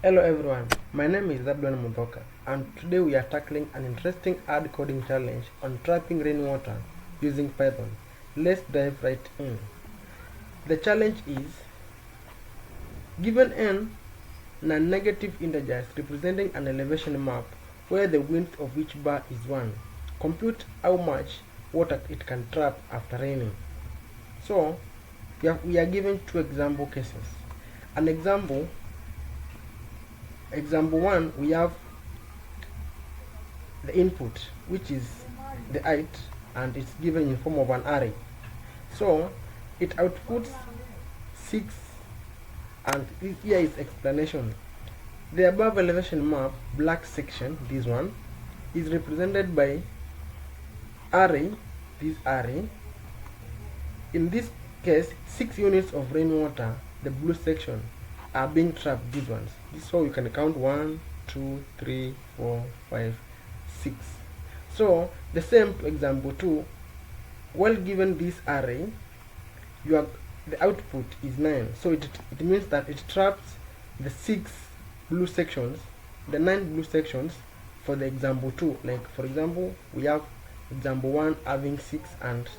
Hello everyone, my name is Zablon and today we are tackling an interesting hard coding challenge on trapping rainwater using Python. Let's dive right in. The challenge is given n non-negative integers representing an elevation map where the width of each bar is 1. Compute how much water it can trap after raining. So we are given two example cases. An example 1, we have the input, which is the height, and it's given in form of an array. So it outputs 6, and here is explanation. The above elevation map black section, this one, is represented by array, this array. In this case, 6 units of rainwater, the blue section, are being trapped, these ones. So you can count 1, 2, 3, 4, 5, 6. So the same to example 2. Well, given this array, the output is 9. So it means that it traps the 6 blue sections, the 9 blue sections for the example 2. Like for example, we have example 1 having 6 and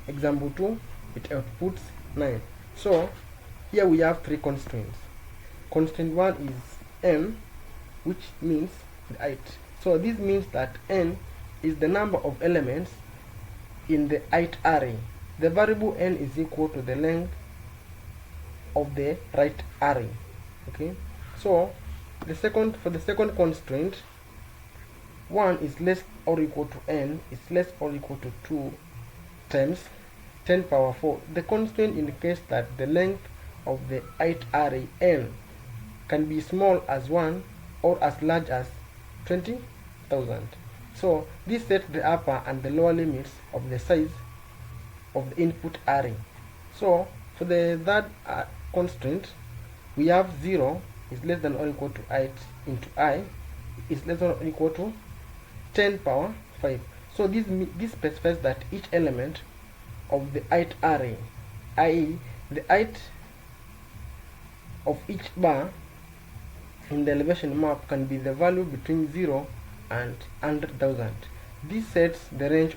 example 2 it outputs 9. So here we have 3 constraints. Constraint 1 is n, which means the height. So this means that n is the number of elements in the height array. The variable n is equal to the length of the right array. Okay. So for the second constraint, 1 is less or equal to n is less or equal to 2 times 10 power 4. The constraint indicates that the length of the height array n can be small as 1 or as large as 20,000. So this sets the upper and the lower limits of the size of the input array. So for the third constraint, we have 0 is less than or equal to height into I is less than or equal to 10 power 5. So this specifies that each element of the height array, i.e. the height of each bar in the elevation map, can be the value between 0 and 100,000. This sets the range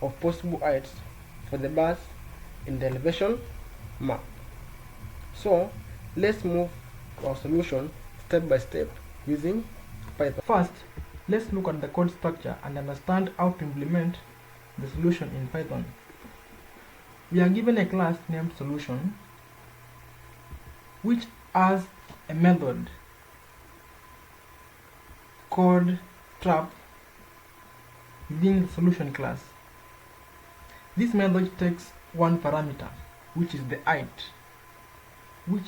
of possible heights for the bars in the elevation map. So let's move to our solution step by step using Python. First, let's look at the code structure and understand how to implement the solution in Python. We are given a class named solution, which has a method called trap within the solution class. This method takes one parameter, which is the height, which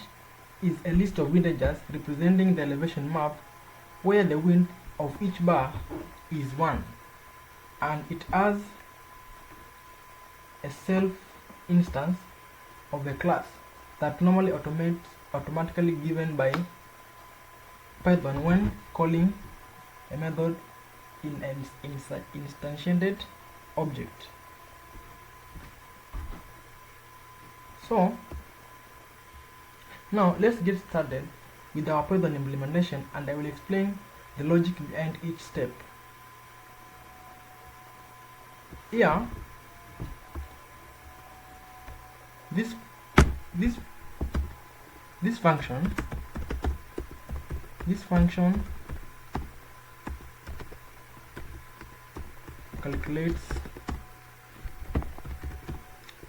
is a list of integers representing the elevation map where the width of each bar is 1, and it has a self instance of the class that normally automatically given by Python when calling a method in an instantiated object. So now let's get started with our Python implementation, and I will explain the logic behind each step. Here, this function calculates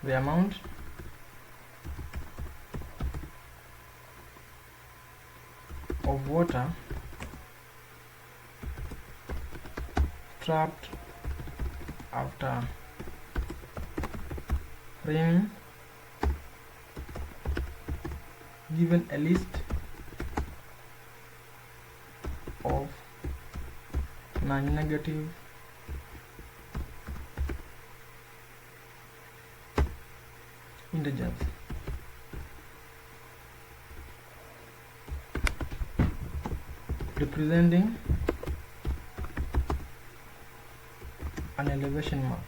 the amount of water trapped after raining, given a list of non-negative integers. Representing an elevation map.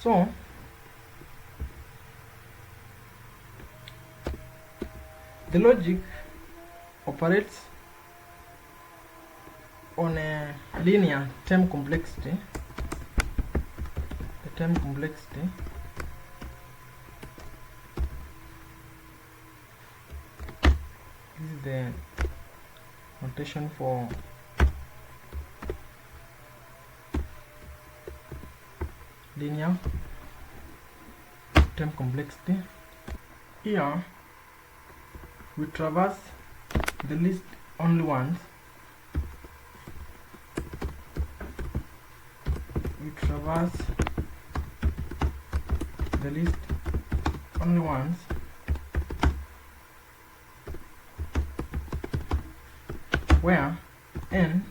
So The logic operates on a linear term complexity. The term complexity this is the notation for linear term complexity. Here we traverse the list only once. We traverse the list only once, where n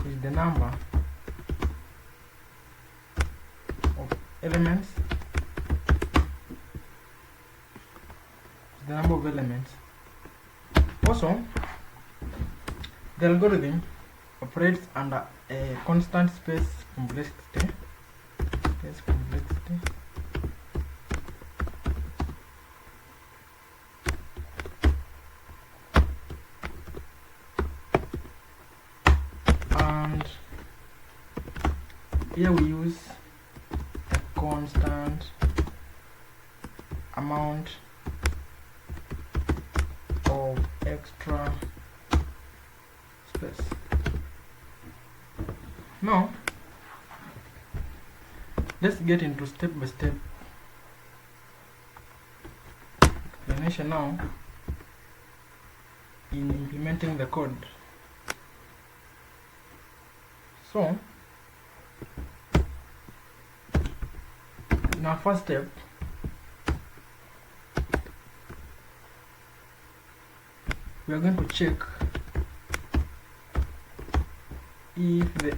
is the number of elements, Also, the algorithm operates under a constant space complexity. And here we use a constant amount of extra space. Now let's get into step-by-step explanation now in implementing the code. So in our first step, we are going to check if the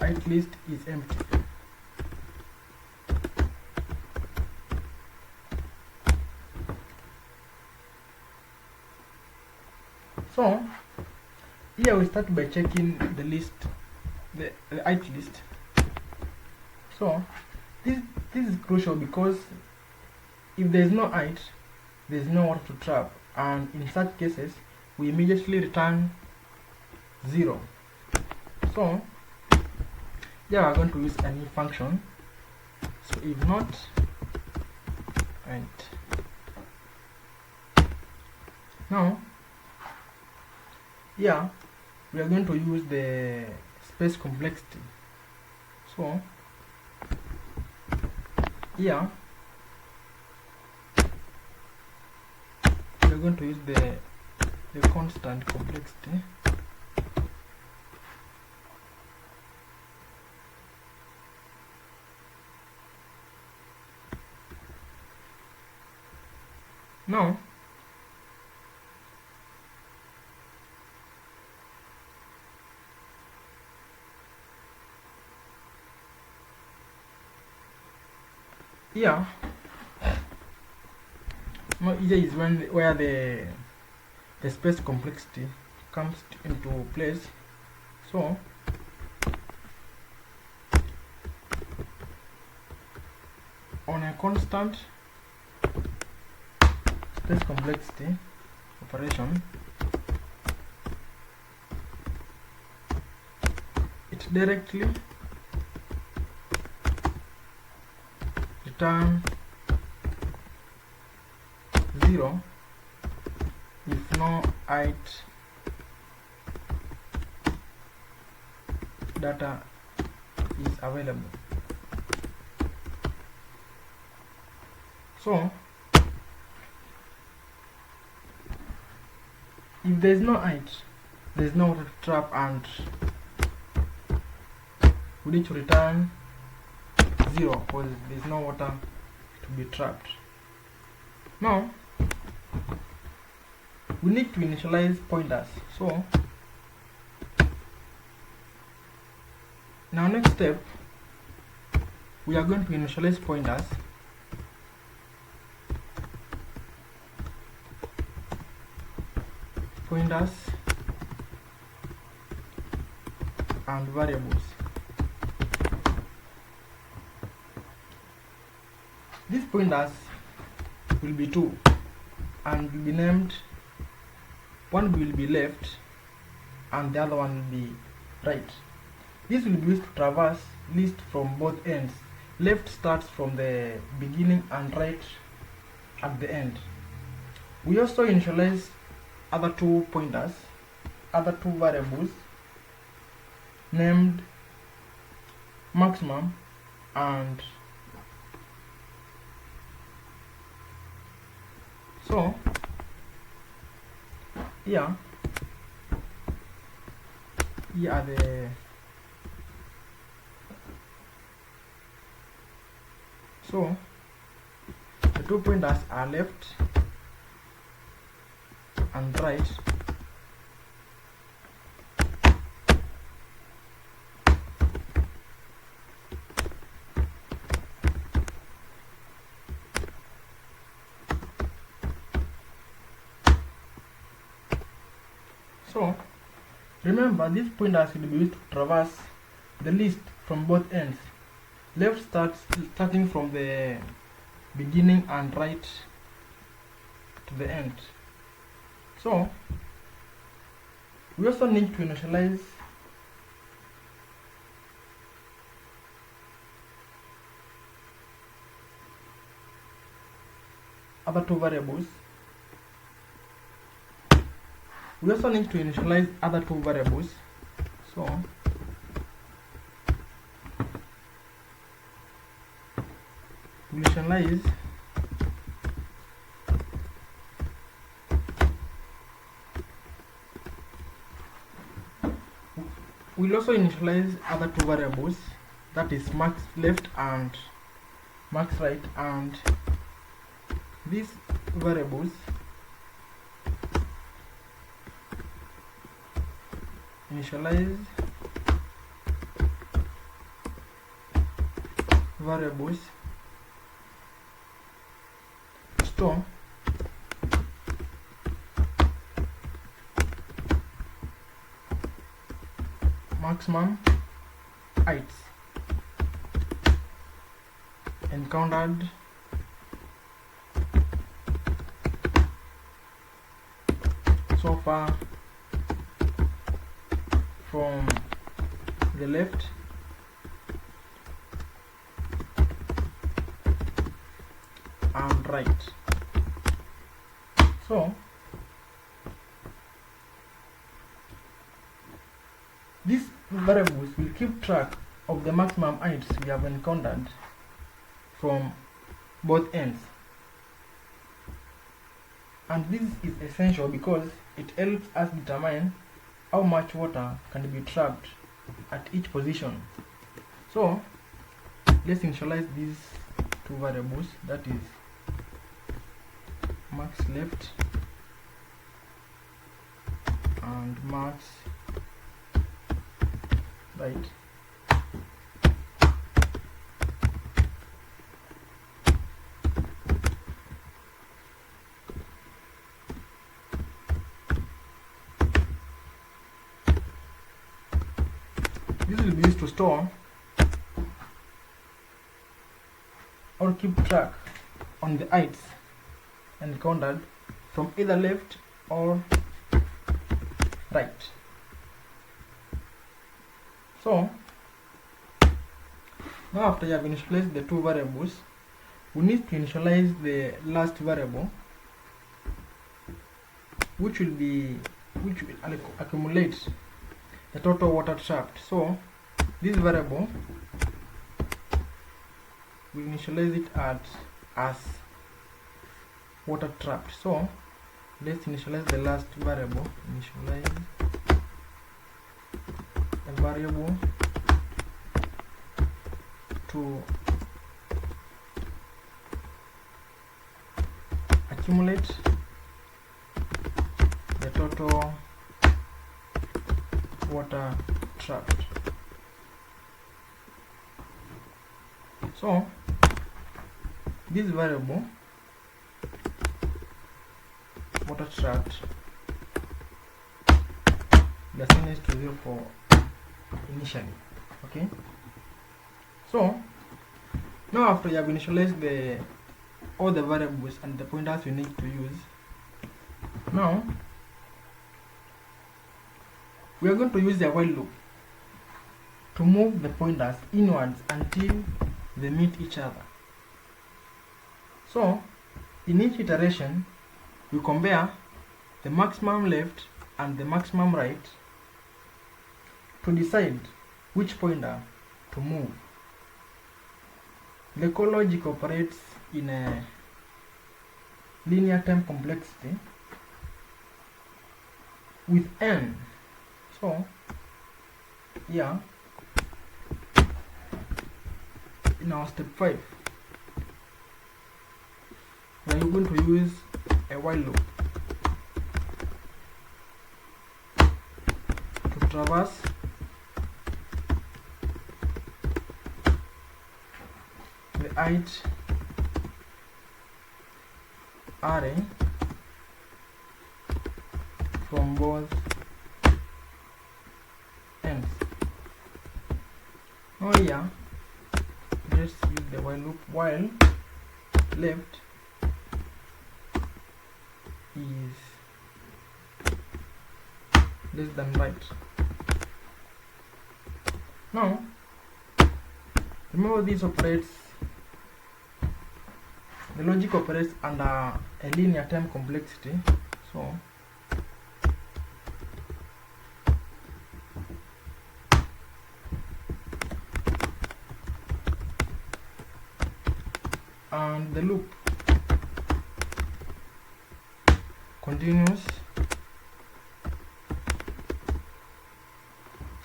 ith list is empty. So here we start by checking the list, the ith list. So this is crucial because if there is no ith, there is no what to trap, and in such cases we immediately return 0. So here we are going to use a new function. So if not ith. Now here we are going to use the space complexity. So here we are going to use the constant complexity. Now here is where the space complexity comes into place. So on a constant space complexity operation, it directly returns 0 if no ith data is available. So if there is no ith, there is no water to trap, and we need to return 0 because there is no water to be trapped. Now we need to initialize pointers. So in our next step, we are going to initialize pointers. And variables. these pointers will be two and will be named, one will be left and the other one will be right. This will be used to traverse list from both ends. Left starts from the beginning and right at the end. We also initialize other two pointers, other two variables named maximum and so here are the two pointers are left and right. So remember, these pointers will be used to traverse the list from both ends. Left starting from the beginning and right to the end. So we also need to initialize other two variables. We also need to initialize other two variables. So we initialize we'll also initialize other two variables, that is max left and max right, and these variables initialize variables store maximum heights encountered so far from the left and right. So these variables will keep track of the maximum heights we have encountered from both ends, and this is essential because it helps us determine how much water can be trapped at each position. So let's initialize these two variables, that is max left and max right. This will be used to store or keep track on the heights encountered from either left or right. So now after you have initialized the two variables, we need to initialize the last variable, which will accumulate the total water trapped. So this variable, we initialize it as water trapped. So let's initialize the last variable. Initialize a variable to accumulate the total water trapped. So this variable water trapped, the assign is to 0 for initially. Okay, so now after you have initialized the all the variables and the pointers you need to use. Now we are going to use the while loop to move the pointers inwards until they meet each other. So in each iteration we compare the maximum left and the maximum right to decide which pointer to move. The call logic operates in a linear time complexity with n. So here in our step 5 we are going to use a while loop to traverse the ith array from both ends. Now here let's use the while loop while left is less than right. Now remember this operates, the logic operates under a linear time complexity. So and the loop continues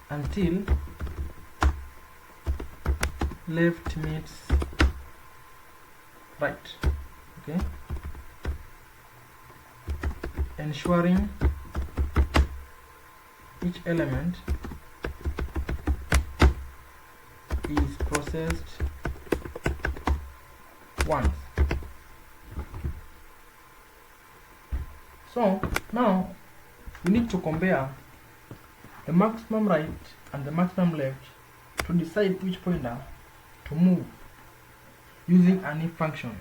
until left meets right, okay, ensuring each element is processed once. So now we need to compare the maximum right and the maximum left to decide which pointer to move using an if function.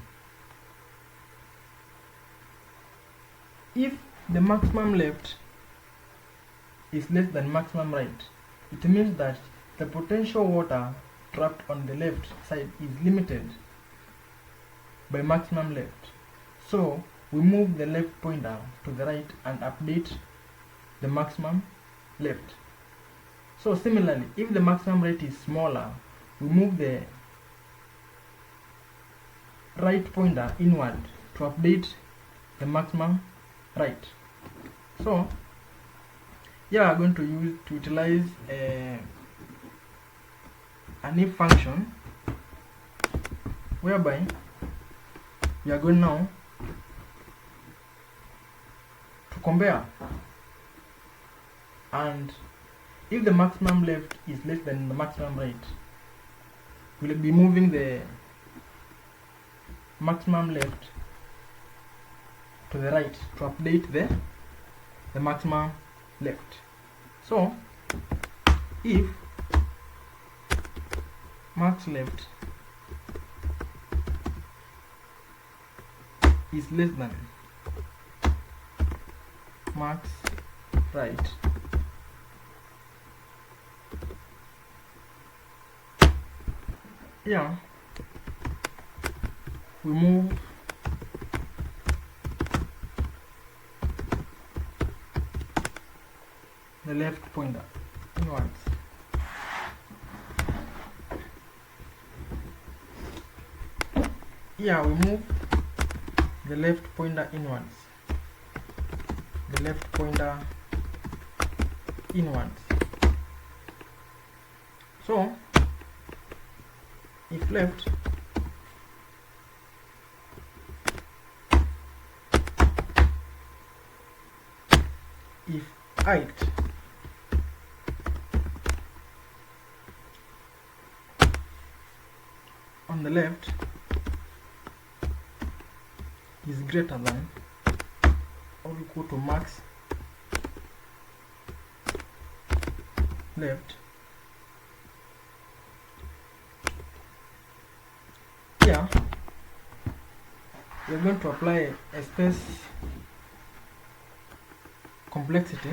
If the maximum left is less than maximum right, it means that the potential water trapped on the left side is limited by maximum left. So we move the left pointer to the right and update the maximum left. So similarly, if the maximum rate is smaller, we move the right pointer inward to update the maximum right. So here we are going to utilize an if function whereby we are going now to compare, and if the maximum left is less than the maximum right, we'll be moving the maximum left to the right to update the maximum left. So if max left is less than max right, yeah, we move the left pointer inwards. Here we move the left pointer inwards. The left pointer inwards. So if left if height on the left is greater than or equal to max left, here we're going to apply a space complexity,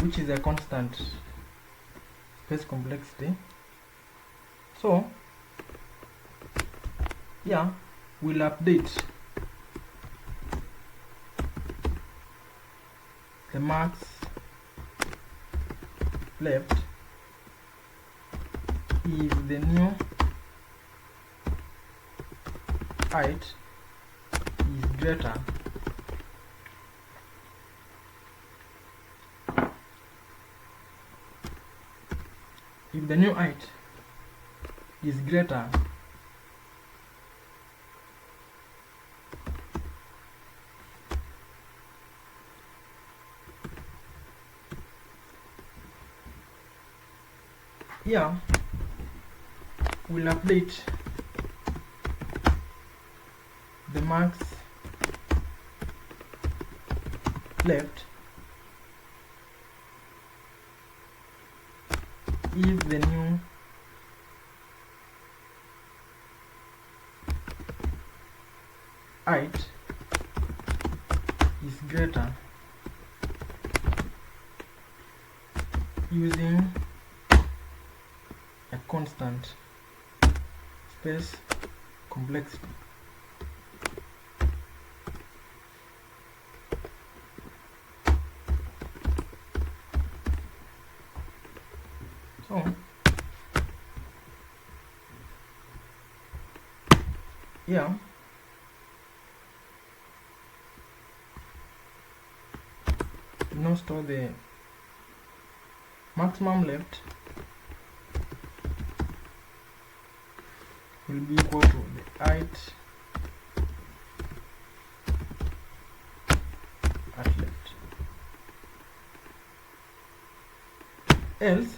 which is a constant space complexity. So yeah, we'll update the max left if the new height is greater yeah, we'll update the max left if the new height is greater using a constant space complexity. So yeah, we now store the maximum left will be equal to the height at left. Else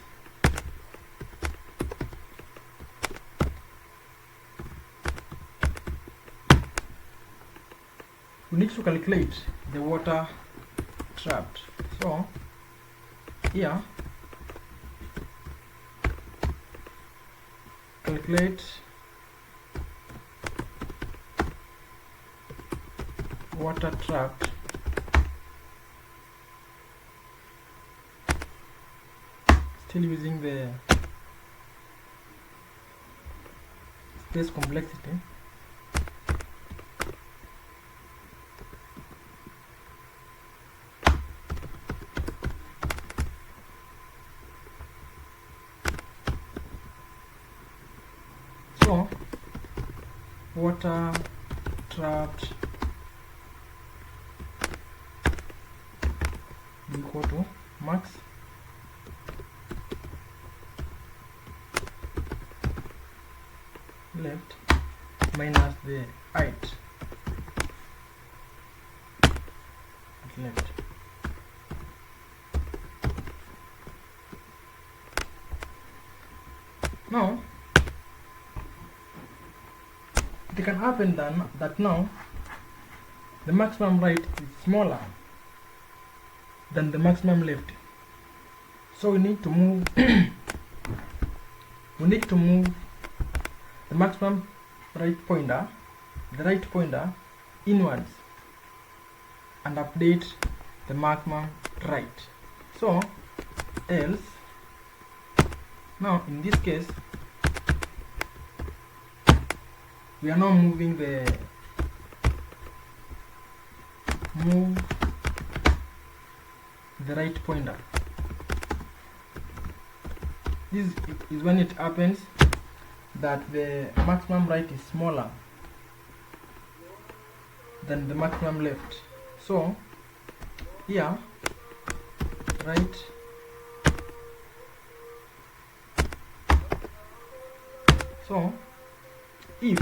we need to calculate the water trapped. So here, calculate water trapped still using the space complexity. So water trapped equal to max left minus the height at left. Now it can happen that now the maximum right is smaller than the maximum left, so we need to move the maximum right pointer inwards and update the maximum right. So else, now in this case we are now moving the right pointer. This is when it happens that the maximum right is smaller than the maximum left. So here right so if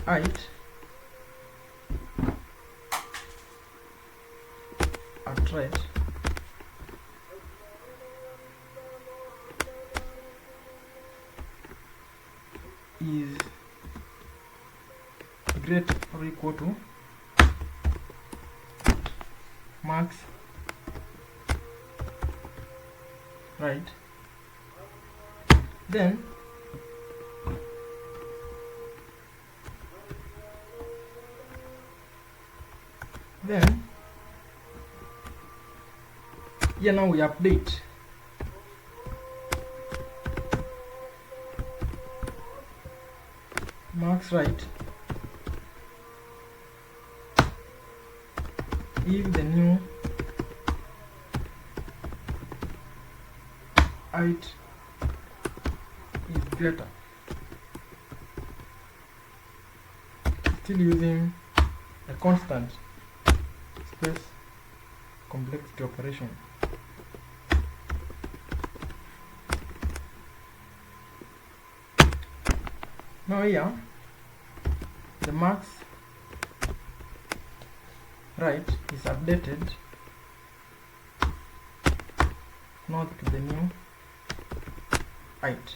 height at right is greater or equal to max right, then Then here now we update. Max right if the new height is greater, still using a constant space complexity operation. Now here the max right is updated not to the new height.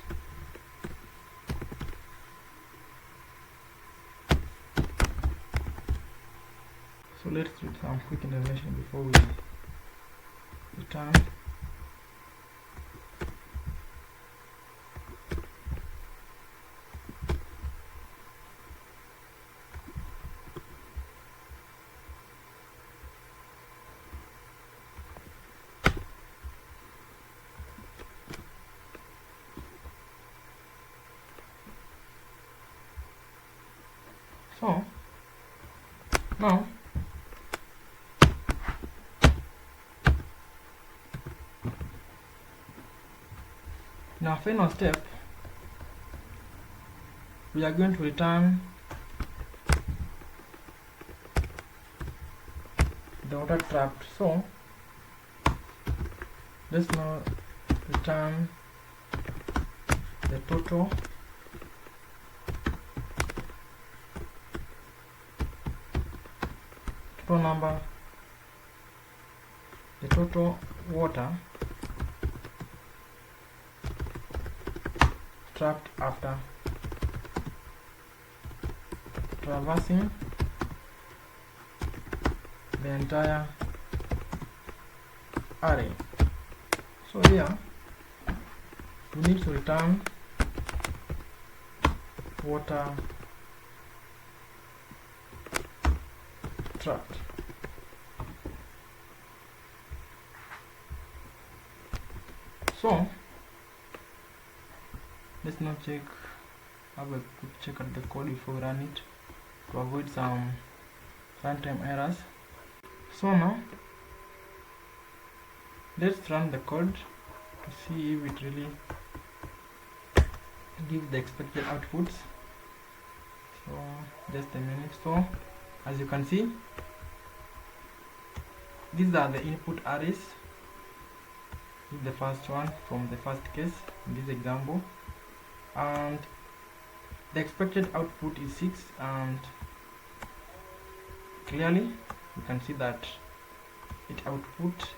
So let's do some quick intervention before we return. So now in our final step we are going to return the water trapped. So let's now return the total number, the total water trapped after traversing the entire array. So here we need to return water trapped. So let's now have a quick check at the code before we run it to avoid some runtime errors. So now let's run the code to see if it really gives the expected outputs. So just a minute. So as you can see, these are the input arrays. This is the first one from the first case in this example, and the expected output is 6, and clearly you can see that it output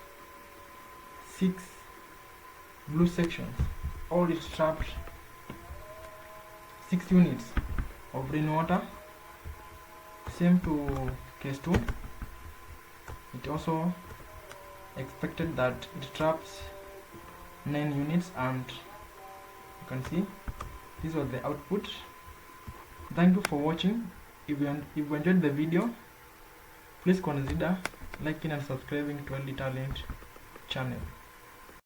6 blue sections, or it trapped 6 units of rainwater. Same to case 2, it also expected that it traps 9 units, and you can see this was the output. Thank you for watching. If you enjoyed the video, please consider liking and subscribing to LD Talent channel.